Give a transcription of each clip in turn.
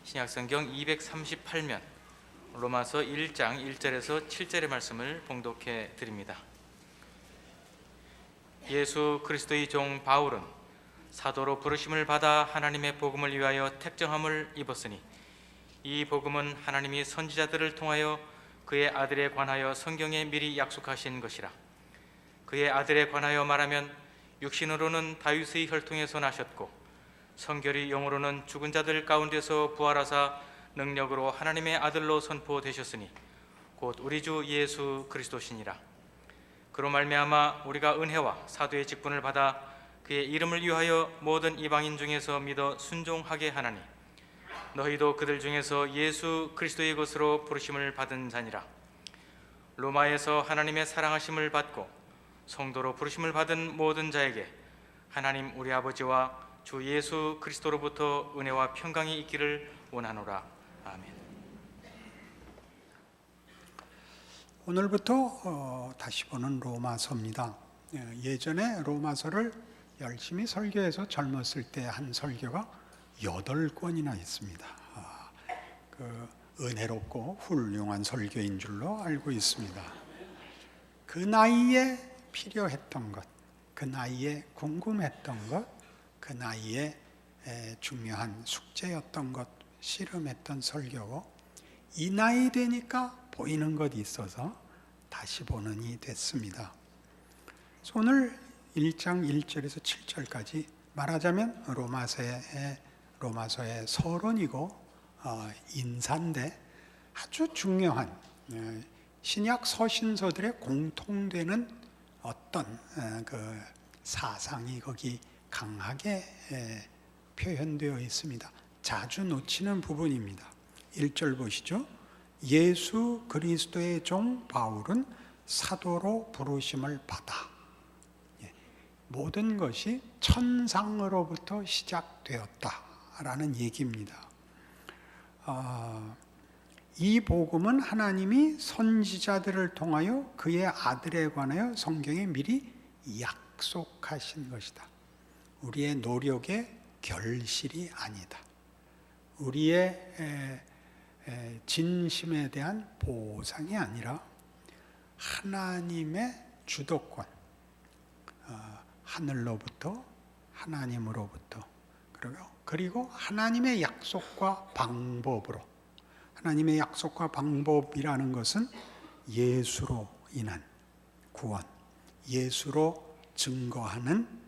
신약성경 238면 로마서 1장 1절에서 7절의 말씀을 봉독해 드립니다. 예수 그리스도의 종 바울은 사도로 부르심을 받아 하나님의 복음을 위하여 택정함을 입었으니 이 복음은 하나님이 선지자들을 통하여 그의 아들에 관하여 성경에 미리 약속하신 것이라. 그의 아들에 관하여 말하면 육신으로는 다윗의 혈통에서 나셨고 성결의 영으로는 죽은 자들 가운데서 부활하사 능력으로 하나님의 아들로 선포되셨으니 곧 우리 주 예수 그리스도시니라. 그로 말미암아 우리가 은혜와 사도의 직분을 받아 그의 이름을 위하여 모든 이방인 중에서 믿어 순종하게 하나니 너희도 그들 중에서 예수 그리스도의 것으로 부르심을 받은 자니라. 로마에서 하나님의 사랑하심을 받고 성도로 부르심을 받은 모든 자에게 하나님 우리 아버지와 주 예수 그리스도로부터 은혜와 평강이 있기를 원하노라. 아멘. 오늘부터 다시 보는 로마서입니다. 예전에 로마서를 열심히 설교해서 젊었을 때 한 설교가 8권이나 있습니다. 은혜롭고 훌륭한 설교인 줄로 알고 있습니다. 그 나이에 필요했던 것, 그 나이에 궁금했던 것, 그 나이에 중요한 숙제였던 것, 씨름했던 설교고 이 나이 되니까 보이는 것이 있어서 다시 보는이 됐습니다. 오늘 1장 1절에서 7절까지 말하자면 로마서의 서론이고 인사인데 아주 중요한 신약 서신서들의 공통되는 어떤 그 사상이 거기 강하게 표현되어 있습니다. 자주 놓치는 부분입니다. 1절 보시죠. 예수 그리스도의 종 바울은 사도로 부르심을 받아. 모든 것이 천상으로부터 시작되었다라는 얘기입니다. 이 복음은 하나님이 선지자들을 통하여 그의 아들에 관하여 성경에 미리 약속하신 것이다. 우리의 노력의 결실이 아니다. 우리의 진심에 대한 보상이 아니라 하나님의 주도권, 하늘로부터 하나님으로부터 그리고 하나님의 약속과 방법으로, 하나님의 약속과 방법이라는 것은 예수로 인한 구원, 예수로 증거하는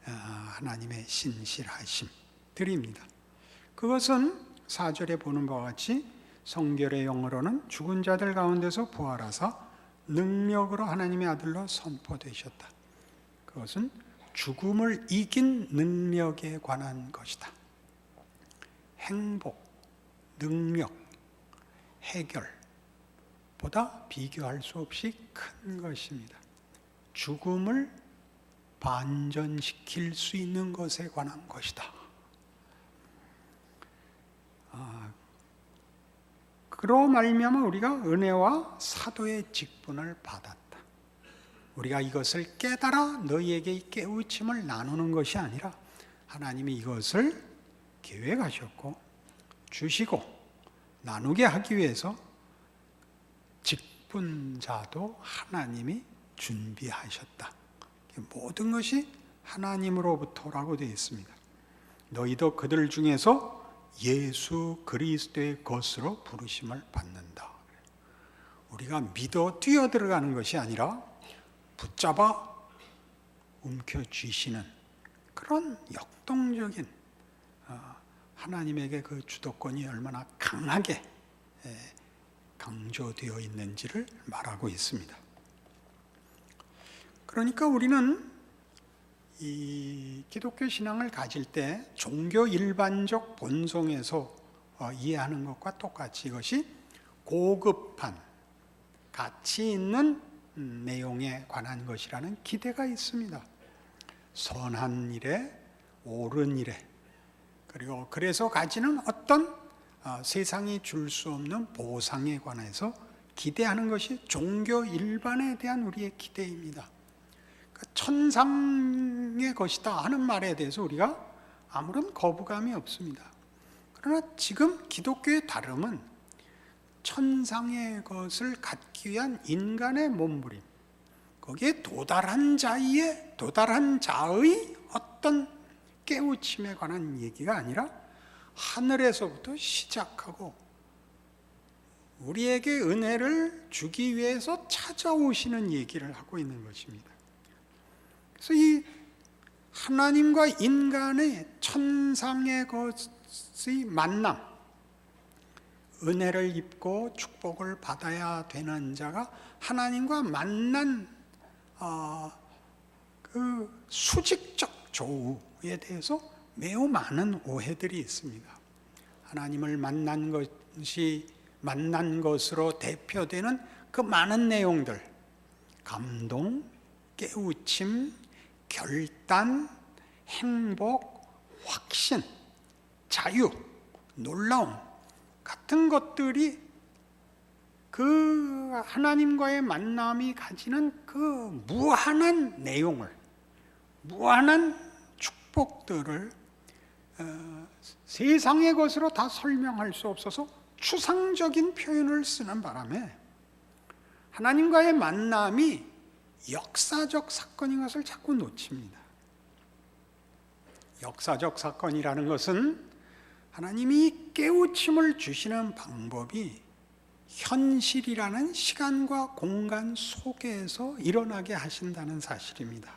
하나님의 신실하심들입니다. 그것은 4절에 보는 바와 같이 성결의 영으로는 죽은 자들 가운데서 부활하사 능력으로 하나님의 아들로 선포되셨다. 그것은 죽음을 이긴 능력에 관한 것이다. 행복, 능력, 해결보다 비교할 수 없이 큰 것입니다. 죽음을 반전시킬 수 있는 것에 관한 것이다. 그로 말미암아 우리가 은혜와 사도의 직분을 받았다. 우리가 이것을 깨달아 너희에게 깨우침을 나누는 것이 아니라 하나님이 이것을 계획하셨고 주시고 나누게 하기 위해서 직분자도 하나님이 준비하셨다. 모든 것이 하나님으로부터라고 되어 있습니다. 너희도 그들 중에서 예수 그리스도의 것으로 부르심을 받는다. 우리가 믿어 뛰어들어가는 것이 아니라 붙잡아 움켜쥐시는 그런 역동적인 하나님에게 그 주도권이 얼마나 강하게 강조되어 있는지를 말하고 있습니다. 그러니까 우리는 이 기독교 신앙을 가질 때 종교 일반적 본성에서 이해하는 것과 똑같이 이것이 고급한 가치 있는 내용에 관한 것이라는 기대가 있습니다. 선한 일에, 옳은 일에, 그리고 그래서 가지는 어떤 세상이 줄 수 없는 보상에 관해서 기대하는 것이 종교 일반에 대한 우리의 기대입니다. 천상의 것이다 하는 말에 대해서 우리가 아무런 거부감이 없습니다. 그러나 지금 기독교의 다름은 천상의 것을 갖기 위한 인간의 몸부림, 거기에 도달한 자의 어떤 깨우침에 관한 얘기가 아니라 하늘에서부터 시작하고 우리에게 은혜를 주기 위해서 찾아오시는 얘기를 하고 있는 것입니다. 그래서 이 하나님과 인간의 천상의 것의 만남, 은혜를 입고 축복을 받아야 되는 자가 하나님과 만난 그 수직적 조우에 대해서 매우 많은 오해들이 있습니다. 하나님을 만난 것으로 대표되는 그 많은 내용들, 감동, 깨우침, 결단, 행복, 확신, 자유, 놀라움 같은 것들이 그 하나님과의 만남이 가지는 그 무한한 내용을, 무한한 축복들을 세상의 것으로 다 설명할 수 없어서 추상적인 표현을 쓰는 바람에 하나님과의 만남이 역사적 사건인 것을 자꾸 놓칩니다. 역사적 사건이라는 것은 하나님이 깨우침을 주시는 방법이 현실이라는 시간과 공간 속에서 일어나게 하신다는 사실입니다.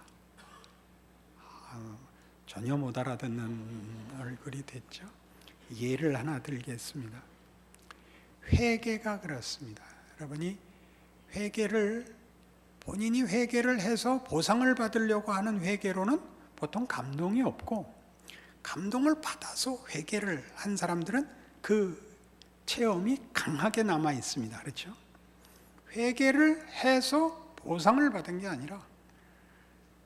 전혀 못 알아듣는 얼굴이 됐죠. 예를 하나 들겠습니다. 회개가 그렇습니다. 여러분이 본인이 회개를 해서 보상을 받으려고 하는 회개로는 보통 감동이 없고, 감동을 받아서 회개를 한 사람들은 그 체험이 강하게 남아 있습니다. 그렇죠? 회개를 해서 보상을 받은 게 아니라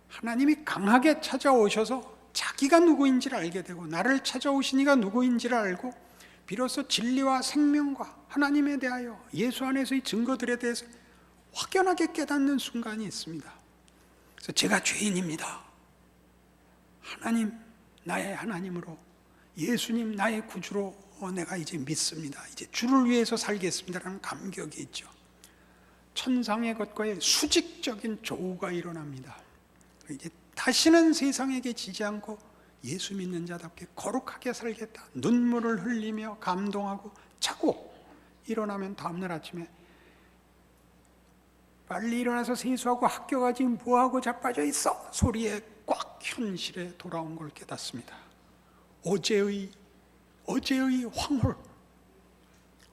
하나님이 강하게 찾아오셔서 자기가 누구인지를 알게 되고, 나를 찾아오신 이가 누구인지를 알고 비로소 진리와 생명과 하나님에 대하여 예수 안에서의 증거들에 대해서 확연하게 깨닫는 순간이 있습니다. 그래서 제가 죄인입니다. 하나님, 나의 하나님으로, 예수님 나의 구주로 내가 이제 믿습니다. 이제 주를 위해서 살겠습니다라는 감격이 있죠. 천상의 것과의 수직적인 조우가 일어납니다. 이제 다시는 세상에게 지지 않고 예수 믿는 자답게 거룩하게 살겠다. 눈물을 흘리며 감동하고 자고 일어나면 다음날 아침에 빨리 일어나서 세수하고 학교 가지 뭐하고 자빠져 있어? 소리에 꽉 현실에 돌아온 걸 깨닫습니다. 어제의 황홀,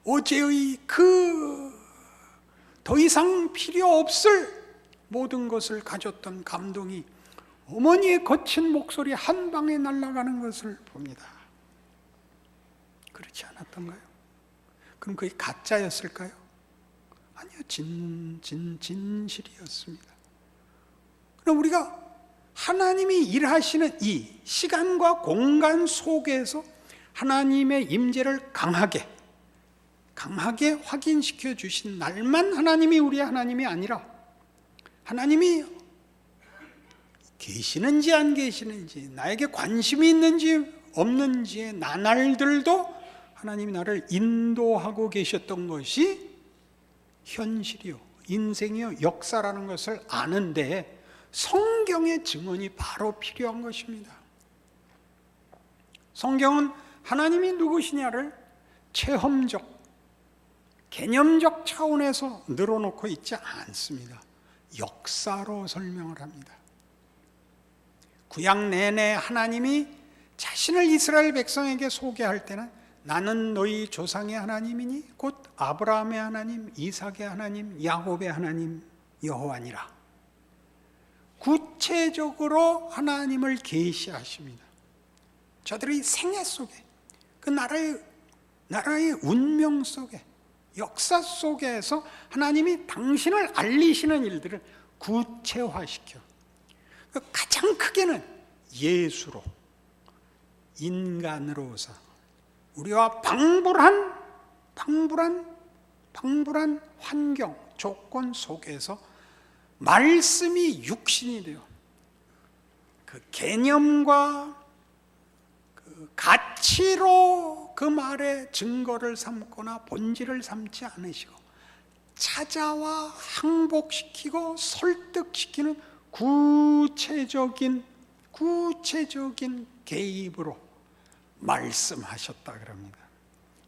어제의 더 이상 필요 없을 모든 것을 가졌던 감동이 어머니의 거친 목소리 한 방에 날아가는 것을 봅니다. 그렇지 않았던가요? 그럼 그게 가짜였을까요? 아니요, 진실이었습니다. 그럼 우리가 하나님이 일하시는 이 시간과 공간 속에서 하나님의 임재를 강하게 확인시켜 주신 날만 하나님이 우리의 하나님이 아니라, 하나님이 계시는지 안 계시는지, 나에게 관심이 있는지 없는지의 나날들도 하나님이 나를 인도하고 계셨던 것이 현실이요, 인생이요, 역사라는 것을 아는데 성경의 증언이 바로 필요한 것입니다. 성경은 하나님이 누구시냐를 체험적, 개념적 차원에서 늘어놓고 있지 않습니다. 역사로 설명을 합니다. 구약 내내 하나님이 자신을 이스라엘 백성에게 소개할 때는 나는 너희 조상의 하나님이니 곧 아브라함의 하나님, 이삭의 하나님, 야곱의 하나님 여호와니라. 구체적으로 하나님을 계시하십니다. 저들의 생애 속에, 그 나라의 운명 속에, 역사 속에서 하나님이 당신을 알리시는 일들을 구체화시켜 가장 크게는 예수로, 인간으로서 우리와 방불한 환경, 조건 속에서 말씀이 육신이 되어 그 개념과 그 가치로 그 말의 증거를 삼거나 본질을 삼지 않으시고 찾아와 항복시키고 설득시키는 구체적인 개입으로 말씀하셨다 그럽니다.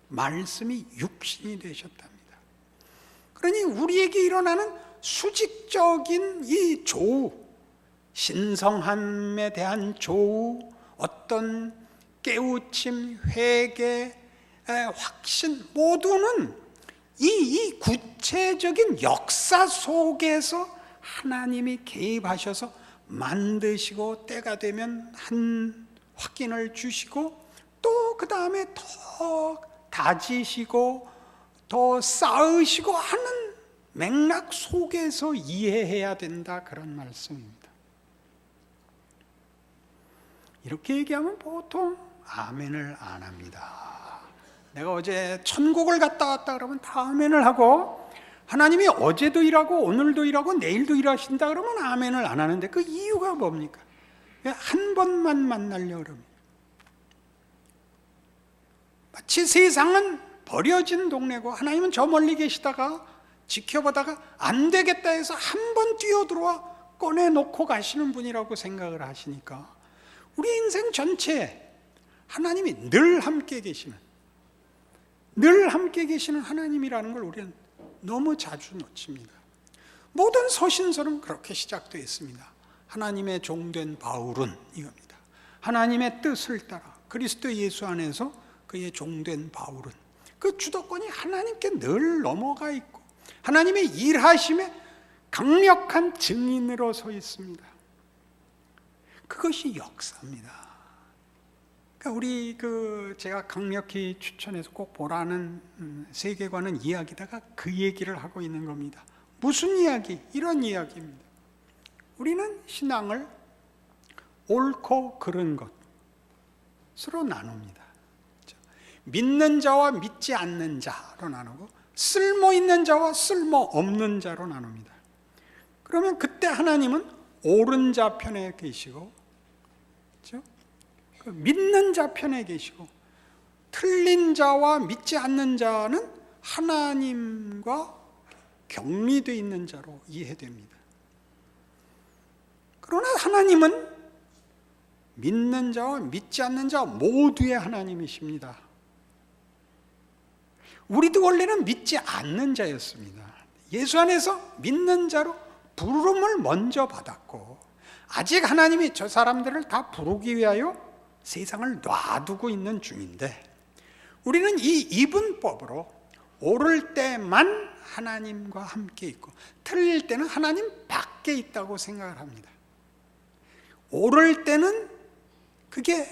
말씀이 육신이 되셨답니다. 그러니 우리에게 일어나는 수직적인 이 조우, 신성함에 대한 조우, 어떤 깨우침, 회개, 확신 모두는 이 구체적인 역사 속에서 하나님이 개입하셔서 만드시고 때가 되면 한 확인을 주시고 또 그 다음에 더 다지시고 더 쌓으시고 하는 맥락 속에서 이해해야 된다, 그런 말씀입니다. 이렇게 얘기하면 보통 아멘을 안 합니다. 내가 어제 천국을 갔다 왔다 그러면 다 아멘을 하고, 하나님이 어제도 일하고 오늘도 일하고 내일도 일하신다 그러면 아멘을 안 하는데 그 이유가 뭡니까? 한 번만 만나려고 그럽니다. 마치 세상은 버려진 동네고 하나님은 저 멀리 계시다가 지켜보다가 안 되겠다 해서 한 번 뛰어들어와 꺼내놓고 가시는 분이라고 생각을 하시니까 우리 인생 전체에 하나님이 늘 함께 계시는 하나님이라는 걸 우리는 너무 자주 놓칩니다. 모든 서신서는 그렇게 시작되어 있습니다. 하나님의 종된 바울은 이겁니다. 하나님의 뜻을 따라 그리스도 예수 안에서 그의 종된 바울은, 그 주도권이 하나님께 늘 넘어가 있고 하나님의 일하심에 강력한 증인으로 서 있습니다. 그것이 역사입니다. 그러니까 우리 제가 강력히 추천해서 꼭 보라는 세계관은 이야기다가 그 얘기를 하고 있는 겁니다. 무슨 이야기? 이런 이야기입니다. 우리는 신앙을 옳고 그른 것으로 나눕니다. 믿는 자와 믿지 않는 자로 나누고 쓸모 있는 자와 쓸모 없는 자로 나눕니다. 그러면 그때 하나님은 옳은 자 편에 계시고, 그렇죠? 믿는 자 편에 계시고, 틀린 자와 믿지 않는 자는 하나님과 격리되어 있는 자로 이해됩니다. 그러나 하나님은 믿는 자와 믿지 않는 자 모두의 하나님이십니다. 우리도 원래는 믿지 않는 자였습니다. 예수 안에서 믿는 자로 부름을 먼저 받았고, 아직 하나님이 저 사람들을 다 부르기 위하여 세상을 놔두고 있는 중인데, 우리는 이 이분법으로 옳을 때만 하나님과 함께 있고 틀릴 때는 하나님 밖에 있다고 생각을 합니다. 옳을 때는 그게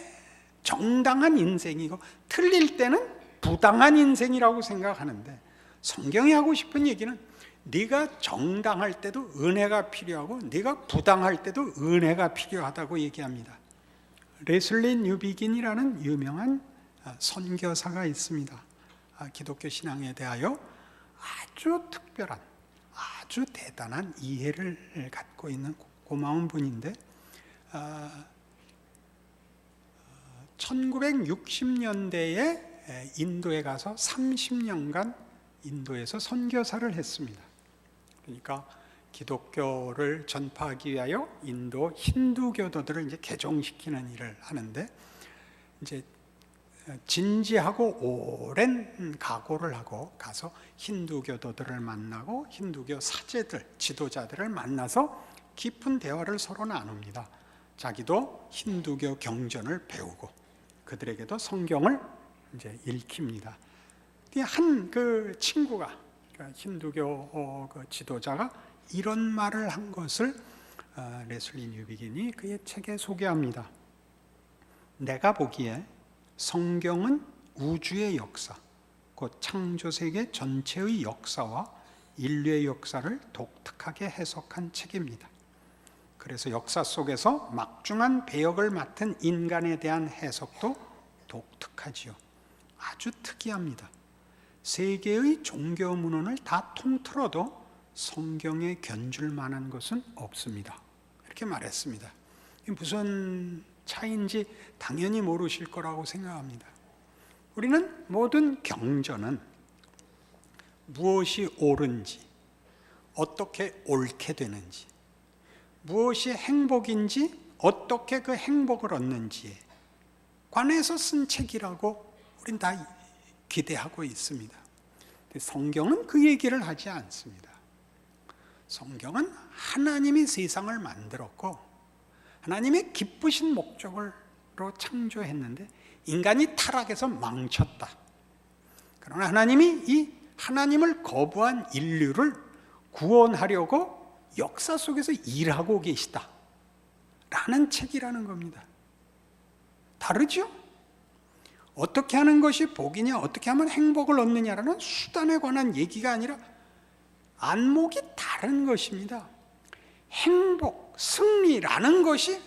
정당한 인생이고 틀릴 때는 부당한 인생이라고 생각하는데, 성경이 하고 싶은 얘기는 네가 정당할 때도 은혜가 필요하고 네가 부당할 때도 은혜가 필요하다고 얘기합니다. 레슬리 뉴비긴이라는 유명한 선교사가 있습니다. 기독교 신앙에 대하여 아주 특별한, 아주 대단한 이해를 갖고 있는 고마운 분인데, 1960년대에 인도에 가서 30년간 인도에서 선교사를 했습니다. 그러니까 기독교를 전파하기 위하여 인도 힌두교도들을 이제 개종시키는 일을 하는데, 이제 진지하고 오랜 각오를 하고 가서 힌두교도들을 만나고 힌두교 사제들, 지도자들을 만나서 깊은 대화를 서로 나눕니다. 자기도 힌두교 경전을 배우고 그들에게도 성경을 이제 읽힙니다. 한 친구가, 힌두교 지도자가 이런 말을 한 것을 레슬리 뉴비긴이 그의 책에 소개합니다. 내가 보기에 성경은 우주의 역사, 곧 창조세계 전체의 역사와 인류의 역사를 독특하게 해석한 책입니다. 그래서 역사 속에서 막중한 배역을 맡은 인간에 대한 해석도 독특하지요. 아주 특이합니다. 세계의 종교 문헌을 다 통틀어도 성경에 견줄 만한 것은 없습니다. 이렇게 말했습니다. 무슨 차이인지 당연히 모르실 거라고 생각합니다. 우리는 모든 경전은 무엇이 옳은지, 어떻게 옳게 되는지, 무엇이 행복인지, 어떻게 그 행복을 얻는지에 관해서 쓴 책이라고 우린 다 기대하고 있습니다. 성경은 그 얘기를 하지 않습니다. 성경은 하나님이 세상을 만들었고 하나님의 기쁘신 목적으로 창조했는데 인간이 타락해서 망쳤다. 그러나 하나님이 이 하나님을 거부한 인류를 구원하려고 역사 속에서 일하고 계시다 라는 책이라는 겁니다. 다르죠? 어떻게 하는 것이 복이냐, 어떻게 하면 행복을 얻느냐라는 수단에 관한 얘기가 아니라 안목이 다른 것입니다. 행복, 승리라는 것이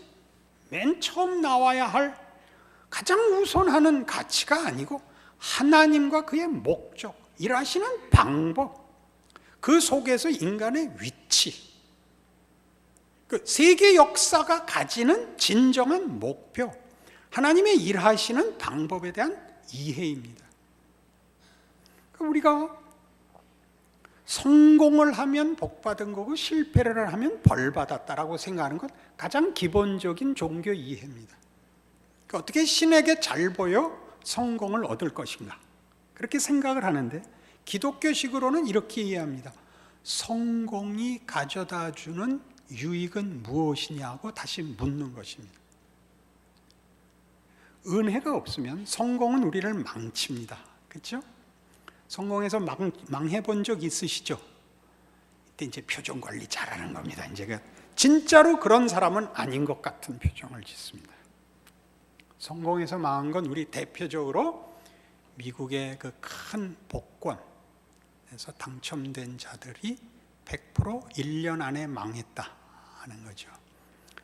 맨 처음 나와야 할 가장 우선하는 가치가 아니고 하나님과 그의 목적, 일하시는 방법, 그 속에서 인간의 위치, 그 세계 역사가 가지는 진정한 목표, 하나님의 일하시는 방법에 대한 이해입니다. 우리가 성공을 하면 복 받은 거고 실패를 하면 벌 받았다라고 생각하는 것 가장 기본적인 종교 이해입니다. 어떻게 신에게 잘 보여 성공을 얻을 것인가 그렇게 생각을 하는데 기독교식으로는 이렇게 이해합니다. 성공이 가져다 주는 유익은 무엇이냐고 다시 묻는 것입니다. 은혜가 없으면 성공은 우리를 망칩니다. 그렇죠? 성공해서 망해본 적 있으시죠? 이때 이제 표정 관리 잘하는 겁니다. 이제 진짜로 그런 사람은 아닌 것 같은 표정을 짓습니다. 성공해서 망한 건 우리 대표적으로 미국의 그 큰 복권에서 당첨된 자들이 100% 1년 안에 망했다 하는 거죠.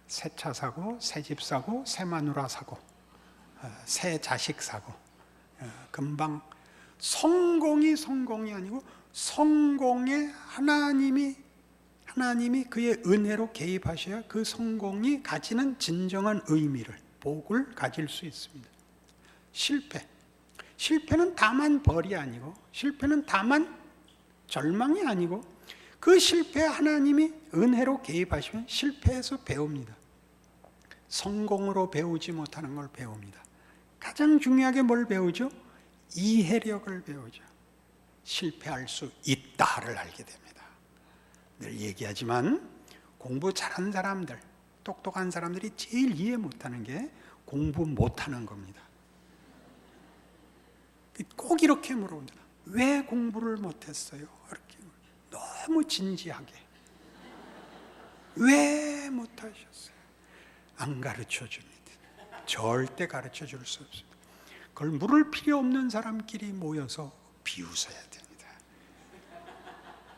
새 차 사고, 새 집 사고, 새 마누라 사고, 새 자식 사고, 금방 성공이 아니고 성공에 하나님이 그의 은혜로 개입하셔야 그 성공이 가지는 진정한 의미를, 복을 가질 수 있습니다. 실패는 다만 벌이 아니고, 실패는 다만 절망이 아니고, 그 실패에 하나님이 은혜로 개입하시면 실패에서 배웁니다. 성공으로 배우지 못하는 걸 배웁니다. 가장 중요하게 뭘 배우죠? 이해력을 배우죠. 실패할 수 있다를 알게 됩니다. 늘 얘기하지만 공부 잘하는 사람들, 똑똑한 사람들이 제일 이해 못하는 게 공부 못하는 겁니다. 꼭 이렇게 물어봅니다. 왜 공부를 못했어요? 이렇게 너무 진지하게. 왜 못하셨어요? 안 가르쳐 줍니다. 절대 가르쳐 줄 수 없습니다. 그걸 물을 필요 없는 사람끼리 모여서 비웃어야 됩니다.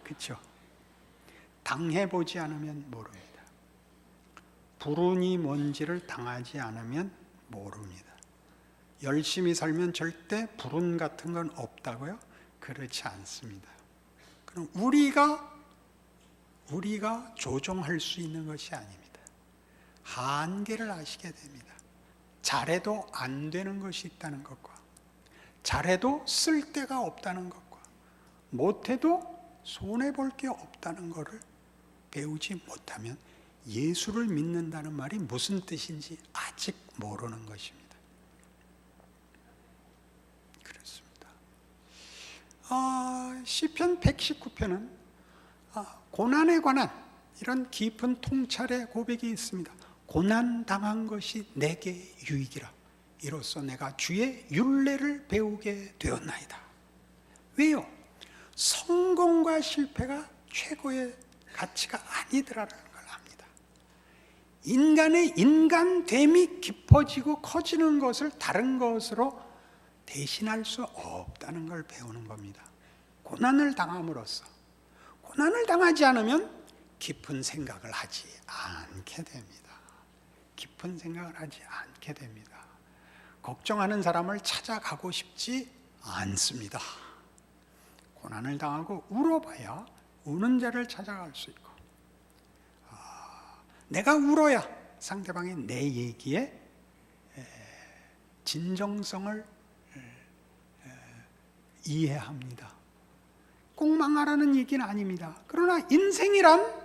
그렇죠? 당해보지 않으면 모릅니다. 불운이 뭔지를 당하지 않으면 모릅니다. 열심히 살면 절대 불운 같은 건 없다고요? 그렇지 않습니다. 그럼 우리가 조종할 수 있는 것이 아닙니다. 한계를 아시게 됩니다. 잘해도 안 되는 것이 있다는 것과 잘해도 쓸데가 없다는 것과 못해도 손해볼 게 없다는 것을 배우지 못하면 예수를 믿는다는 말이 무슨 뜻인지 아직 모르는 것입니다. 그렇습니다. 시편 119편은 고난에 관한 이런 깊은 통찰의 고백이 있습니다. 고난 당한 것이 내게 유익이라. 이로써 내가 주의 율례를 배우게 되었나이다. 왜요? 성공과 실패가 최고의 가치가 아니더라는 걸 압니다. 인간의 인간됨이 깊어지고 커지는 것을 다른 것으로 대신할 수 없다는 걸 배우는 겁니다. 고난을 당함으로써, 고난을 당하지 않으면 깊은 생각을 하지 않게 됩니다. 깊은 생각을 하지 않게 됩니다. 걱정하는 사람을 찾아가고 싶지 않습니다. 고난을 당하고 울어봐야 우는 자를 찾아갈 수 있고, 내가 울어야 상대방이 내 얘기에 진정성을 이해합니다. 꼭 망하라는 얘기는 아닙니다. 그러나 인생이란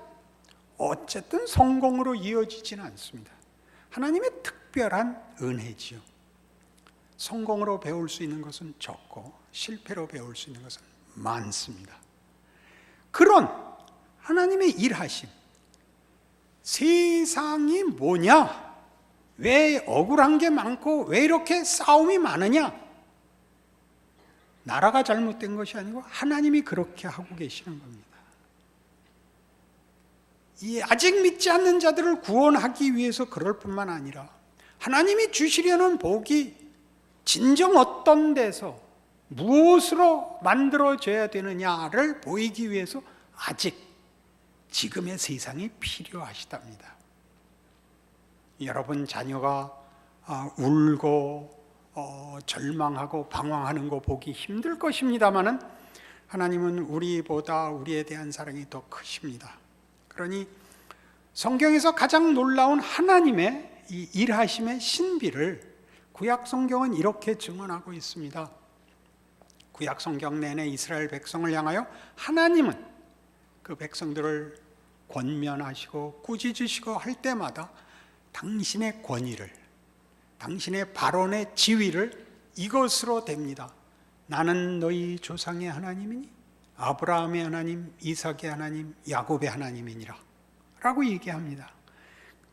어쨌든 성공으로 이어지지는 않습니다. 하나님의 특별한 은혜지요. 성공으로 배울 수 있는 것은 적고 실패로 배울 수 있는 것은 많습니다. 그런 하나님의 일하심, 세상이 뭐냐? 왜 억울한 게 많고 왜 이렇게 싸움이 많으냐? 나라가 잘못된 것이 아니고 하나님이 그렇게 하고 계시는 겁니다. 이 아직 믿지 않는 자들을 구원하기 위해서 그럴 뿐만 아니라 하나님이 주시려는 복이 진정 어떤 데서 무엇으로 만들어져야 되느냐를 보이기 위해서 아직 지금의 세상이 필요하시답니다. 여러분 자녀가 울고 절망하고 방황하는 거 보기 힘들 것입니다마는 하나님은 우리보다 우리에 대한 사랑이 더 크십니다. 그러니 성경에서 가장 놀라운 하나님의 이 일하심의 신비를 구약 성경은 이렇게 증언하고 있습니다. 구약 성경 내내 이스라엘 백성을 향하여 하나님은 그 백성들을 권면하시고 꾸짖으시고 할 때마다 당신의 권위를, 당신의 발언의 지위를 이것으로 댑니다. 나는 너희 조상의 하나님이니 아브라함의 하나님, 이삭의 하나님, 야곱의 하나님이니라 라고 얘기합니다.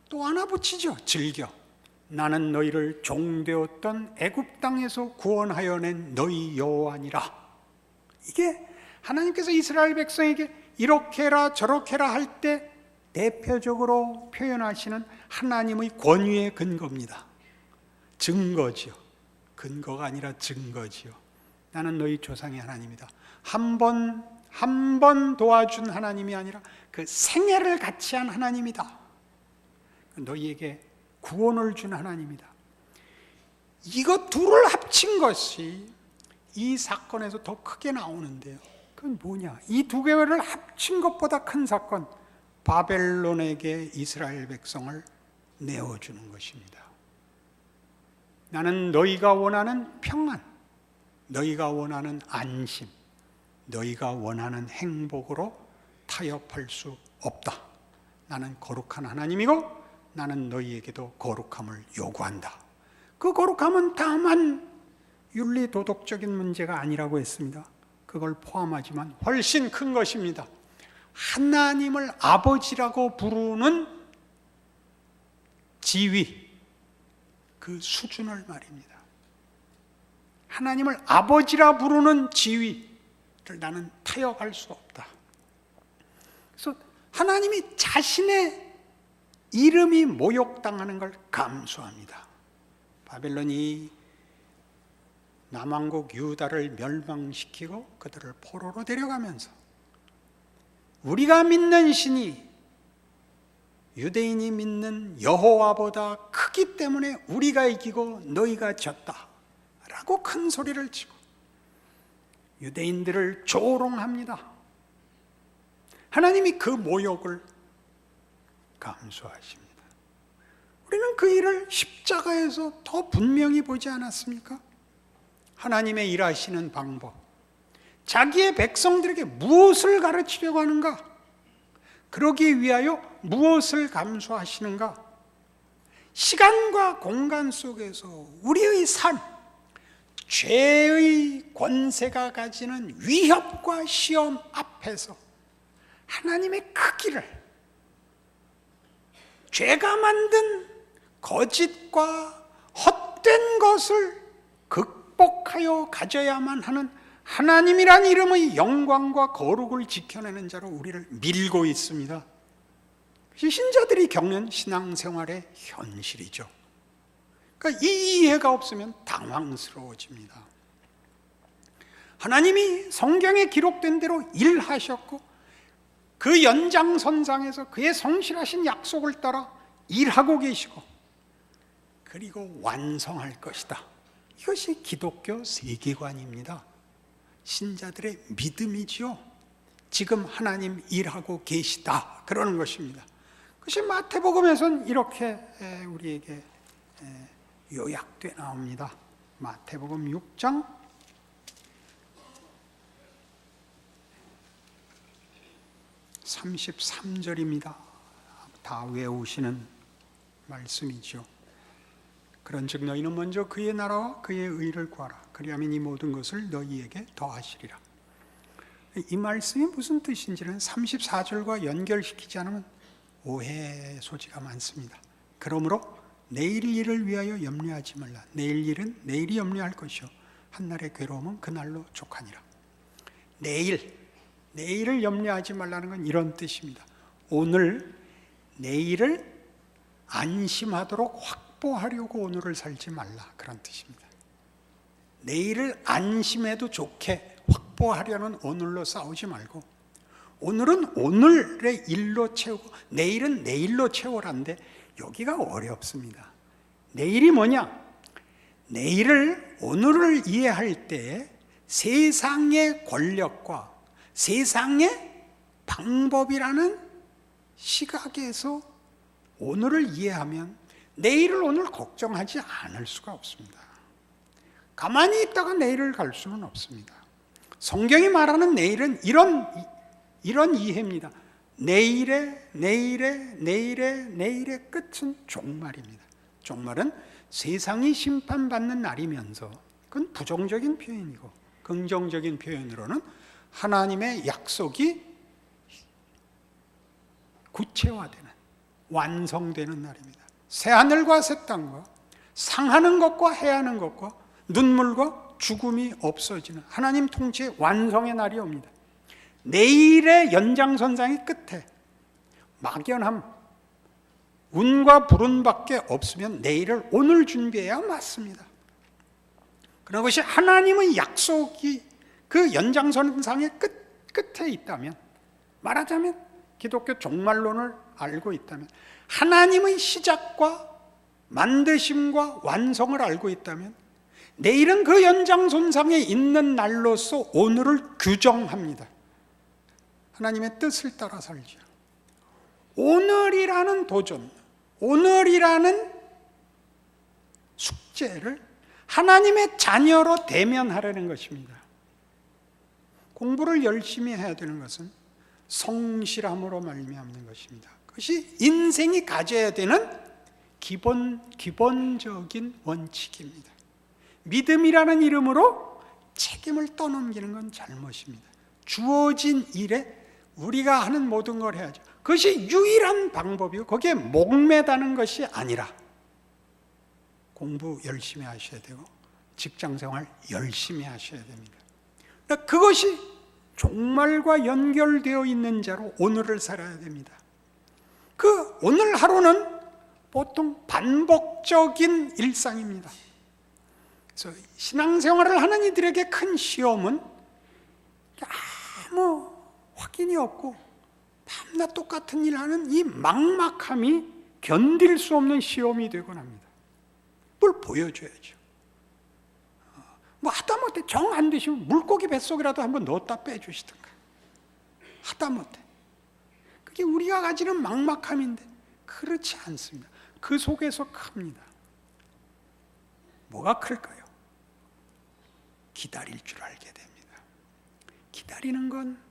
또 하나 붙이죠. 즐겨. 나는 너희를 종되었던 애굽 땅에서 구원하여 낸 너희 여호와니라. 이게 하나님께서 이스라엘 백성에게 이렇게 해라 저렇게 해라 할 때 대표적으로 표현하시는 하나님의 권위의 근거입니다. 증거지요. 근거가 아니라 증거지요. 나는 너희 조상의 하나님이다. 한 번 도와준 하나님이 아니라 그 생애를 같이 한 하나님이다. 너희에게 구원을 준 하나님이다. 이거 둘을 합친 것이 이 사건에서 더 크게 나오는데요. 그건 뭐냐? 이 두 개를 합친 것보다 큰 사건, 바벨론에게 이스라엘 백성을 내어주는 것입니다. 나는 너희가 원하는 평안, 너희가 원하는 안심, 너희가 원하는 행복으로 타협할 수 없다. 나는 거룩한 하나님이고 나는 너희에게도 거룩함을 요구한다. 그 거룩함은 다만 윤리 도덕적인 문제가 아니라고 했습니다. 그걸 포함하지만 훨씬 큰 것입니다. 하나님을 아버지라고 부르는 지위, 그 수준을 말입니다. 하나님을 아버지라 부르는 지위를 나는 타협할 수 없다. 그래서 하나님이 자신의 이름이 모욕당하는 걸 감수합니다. 바벨론이 남왕국 유다를 멸망시키고 그들을 포로로 데려가면서 우리가 믿는 신이 유대인이 믿는 여호와보다 크기 때문에 우리가 이기고 너희가 졌다 라고 큰 소리를 치고 유대인들을 조롱합니다. 하나님이 그 모욕을 감수하십니다. 우리는 그 일을 십자가에서 더 분명히 보지 않았습니까? 하나님의 일하시는 방법, 자기의 백성들에게 무엇을 가르치려고 하는가? 그러기 위하여 무엇을 감수하시는가? 시간과 공간 속에서 우리의 삶, 죄의 권세가 가지는 위협과 시험 앞에서 하나님의 크기를, 죄가 만든 거짓과 헛된 것을 극복하여 가져야만 하는 하나님이란 이름의 영광과 거룩을 지켜내는 자로 우리를 밀고 있습니다. 신자들이 겪는 신앙생활의 현실이죠. 그러니까 이 이해가 없으면 당황스러워집니다. 하나님이 성경에 기록된 대로 일하셨고 그 연장선상에서 그의 성실하신 약속을 따라 일하고 계시고 그리고 완성할 것이다. 이것이 기독교 세계관입니다. 신자들의 믿음이지요. 지금 하나님 일하고 계시다 그러는 것입니다. 그것이 마태복음에서는 이렇게 우리에게 요약돼 나옵니다. 마태복음 6장 33절입니다. 다 외우시는 말씀이죠. 그런즉 너희는 먼저 그의 나라와 그의 의를 구하라. 그리하면 이 모든 것을 너희에게 더하시리라. 이 말씀이 무슨 뜻인지는 34절과 연결시키지 않으면 오해 소지가 많습니다. 그러므로 내일 일을 위하여 염려하지 말라. 내일 일은 내일이 염려할 것이요 한날의 괴로움은 그날로 족하니라. 내일을 염려하지 말라는 건 이런 뜻입니다. 오늘 내일을 안심하도록 확보하려고 오늘을 살지 말라, 그런 뜻입니다. 내일을 안심해도 좋게 확보하려는 오늘로 싸우지 말고, 오늘은 오늘의 일로 채우고 내일은 내일로 채우란데 여기가 어렵습니다. 내일이 뭐냐? 내일을 오늘을 이해할 때 세상의 권력과 세상의 방법이라는 시각에서 오늘을 이해하면 내일을 오늘 걱정하지 않을 수가 없습니다. 가만히 있다가 내일을 갈 수는 없습니다. 성경이 말하는 내일은 이런 이해입니다. 내일의 끝은 종말입니다. 종말은 세상이 심판받는 날이면서 그건 부정적인 표현이고, 긍정적인 표현으로는 하나님의 약속이 구체화되는, 완성되는 날입니다. 새하늘과 새 땅과 상하는 것과 해하는 것과 눈물과 죽음이 없어지는 하나님 통치의 완성의 날이 옵니다. 내일의 연장선상의 끝에 막연함, 운과 불운밖에 없으면 내일을 오늘 준비해야 맞습니다. 그런 것이 하나님의 약속이 그 연장선상의 끝에 있다면, 말하자면 기독교 종말론을 알고 있다면, 하나님의 시작과 만드심과 완성을 알고 있다면 내일은 그 연장선상에 있는 날로서 오늘을 규정합니다. 하나님의 뜻을 따라 살죠. 오늘이라는 도전, 오늘이라는 숙제를 하나님의 자녀로 대면하려는 것입니다. 공부를 열심히 해야 되는 것은 성실함으로 말미암는 것입니다. 그것이 인생이 가져야 되는 기본적인 원칙입니다. 믿음이라는 이름으로 책임을 떠넘기는 건 잘못입니다. 주어진 일에 우리가 하는 모든 걸 해야죠. 그것이 유일한 방법이고 거기에 목매다는 것이 아니라 공부 열심히 하셔야 되고 직장생활 열심히 하셔야 됩니다. 그것이 종말과 연결되어 있는 자로 오늘을 살아야 됩니다. 그 오늘 하루는 보통 반복적인 일상입니다. 그래서 신앙생활을 하는 이들에게 큰 시험은 아무 확인이 없고 밤낮 똑같은 일 하는 이 막막함이 견딜 수 없는 시험이 되곤 합니다. 뭘 보여줘야죠. 뭐 하다못해 정 안 되시면 물고기 뱃속이라도 한번 넣었다 빼주시든가. 하다못해. 그게 우리가 가지는 막막함인데 그렇지 않습니다. 그 속에서 큽니다. 뭐가 클까요? 기다릴 줄 알게 됩니다. 기다리는 건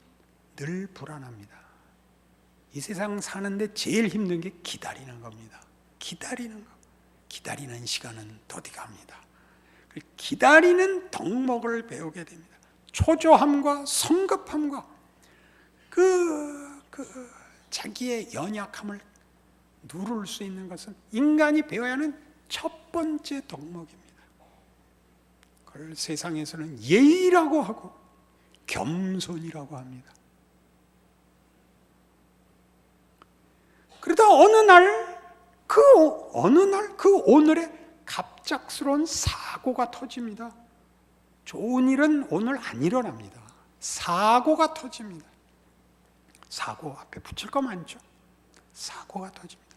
늘 불안합니다. 이 세상 사는데 제일 힘든 게 기다리는 겁니다. 기다리는 거. 기다리는 시간은 더디갑니다. 기다리는 덕목을 배우게 됩니다. 초조함과 성급함과 자기의 연약함을 누를 수 있는 것은 인간이 배워야 하는 첫 번째 덕목입니다. 그걸 세상에서는 예의라고 하고 겸손이라고 합니다. 그러다 어느 날 그 오늘에 갑작스러운 사고가 터집니다. 좋은 일은 오늘 안 일어납니다. 사고가 터집니다. 사고 앞에 붙일 거 많죠. 사고가 터집니다.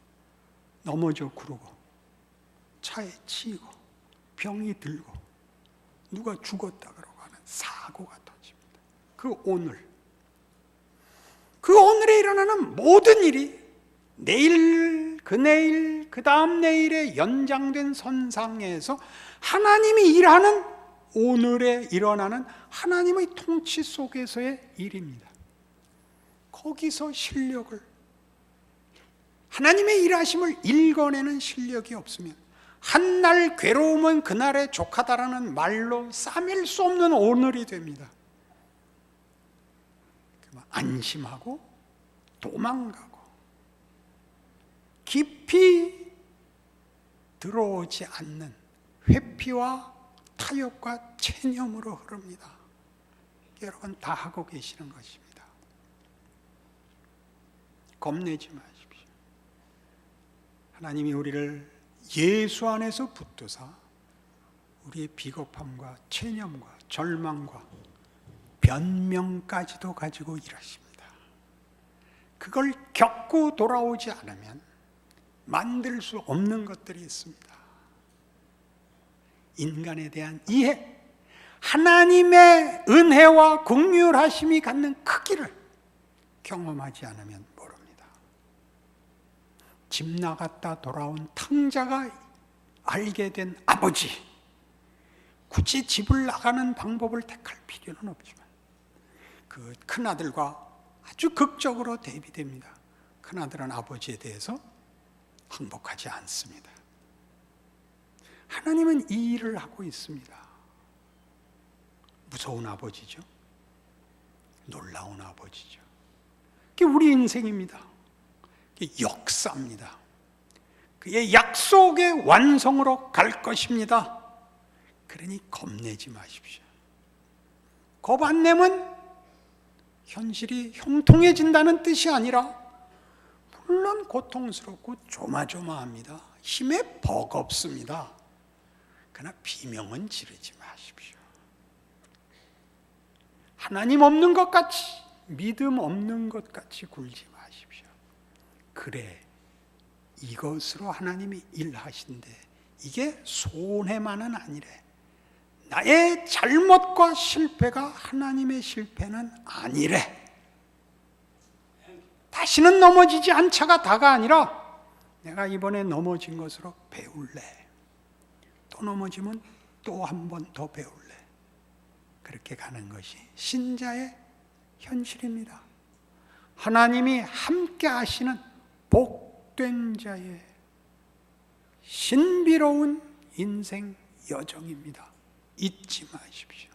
넘어져 구르고 차에 치이고 병이 들고 누가 죽었다 그러고 하는 사고가 터집니다. 그 오늘에 일어나는 모든 일이 내일, 그 그 다음 내일에 연장된 선상에서 하나님이 일하는 오늘에 일어나는 하나님의 통치 속에서의 일입니다. 거기서 실력을, 하나님의 일하심을 읽어내는 실력이 없으면 한날 괴로움은 그날의 족하다라는 말로 싸맬 수 없는 오늘이 됩니다. 안심하고 도망가고 깊이 들어오지 않는 회피와 타협과 체념으로 흐릅니다. 여러분 다 하고 계시는 것입니다. 겁내지 마십시오. 하나님이 우리를 예수 안에서 붙드사 우리의 비겁함과 체념과 절망과 변명까지도 가지고 일하십니다. 그걸 겪고 돌아오지 않으면 만들 수 없는 것들이 있습니다. 인간에 대한 이해, 하나님의 은혜와 긍휼하심이 갖는 크기를 경험하지 않으면 모릅니다. 집 나갔다 돌아온 탕자가 알게 된 아버지, 굳이 집을 나가는 방법을 택할 필요는 없지만 그 큰아들과 아주 극적으로 대비됩니다. 큰아들은 아버지에 대해서 항복하지 않습니다. 하나님은 이 일을 하고 있습니다. 무서운 아버지죠. 놀라운 아버지죠. 그게 우리 인생입니다. 그게 역사입니다. 그의 약속의 완성으로 갈 것입니다. 그러니 겁내지 마십시오. 겁 안 내면 현실이 형통해진다는 뜻이 아니라 물론 고통스럽고 조마조마합니다. 힘에 버겁습니다. 그러나 비명은 지르지 마십시오. 하나님 없는 것 같이, 믿음 없는 것 같이 굴지 마십시오. 그래, 이것으로 하나님이 일하신대. 이게 손해만은 아니래. 나의 잘못과 실패가 하나님의 실패는 아니래. 다시는 넘어지지 않자가 다가 아니라 내가 이번에 넘어진 것으로 배울래. 또 넘어지면 또 한 번 더 배울래. 그렇게 가는 것이 신자의 현실입니다. 하나님이 함께 하시는 복된 자의 신비로운 인생 여정입니다. 잊지 마십시오.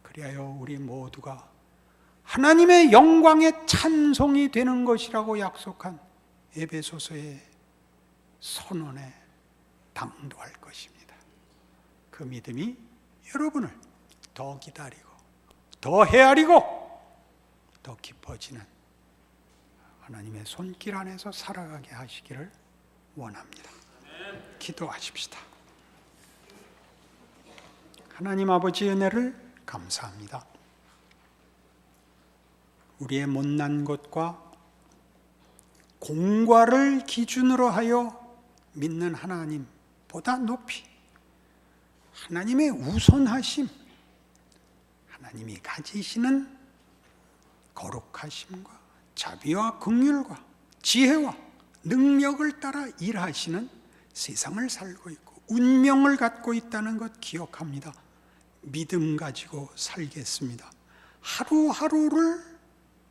그리하여 우리 모두가 하나님의 영광의 찬송이 되는 것이라고 약속한 에베소서의 선언에 당도할 것입니다. 그 믿음이 여러분을 더 기다리고 더 헤아리고 더 깊어지는 하나님의 손길 안에서 살아가게 하시기를 원합니다. 기도하십시다. 하나님 아버지 은혜를 감사합니다. 우리의 못난 것과 공과를 기준으로 하여 믿는 하나님보다 높이 하나님의 우선하심, 하나님이 가지시는 거룩하심과 자비와 긍휼과 지혜와 능력을 따라 일하시는 세상을 살고 있고 운명을 갖고 있다는 것 기억합니다. 믿음 가지고 살겠습니다. 하루하루를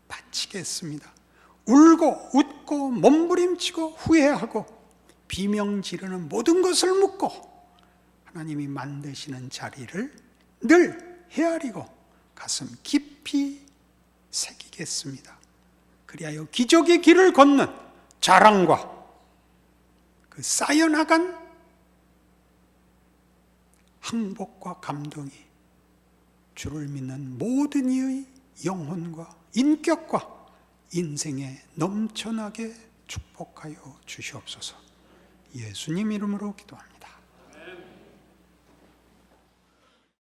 바치겠습니다. 울고 웃고 몸부림치고 후회하고 비명 지르는 모든 것을 묻고 하나님이 만드시는 자리를 늘 헤아리고 가슴 깊이 새기겠습니다. 그리하여 기적의 길을 걷는 자랑과 그 쌓여나간 항복과 감동이 주를 믿는 모든 이의 영혼과 인격과 인생에 넘쳐나게 축복하여 주시옵소서. 예수님 이름으로 기도합니다.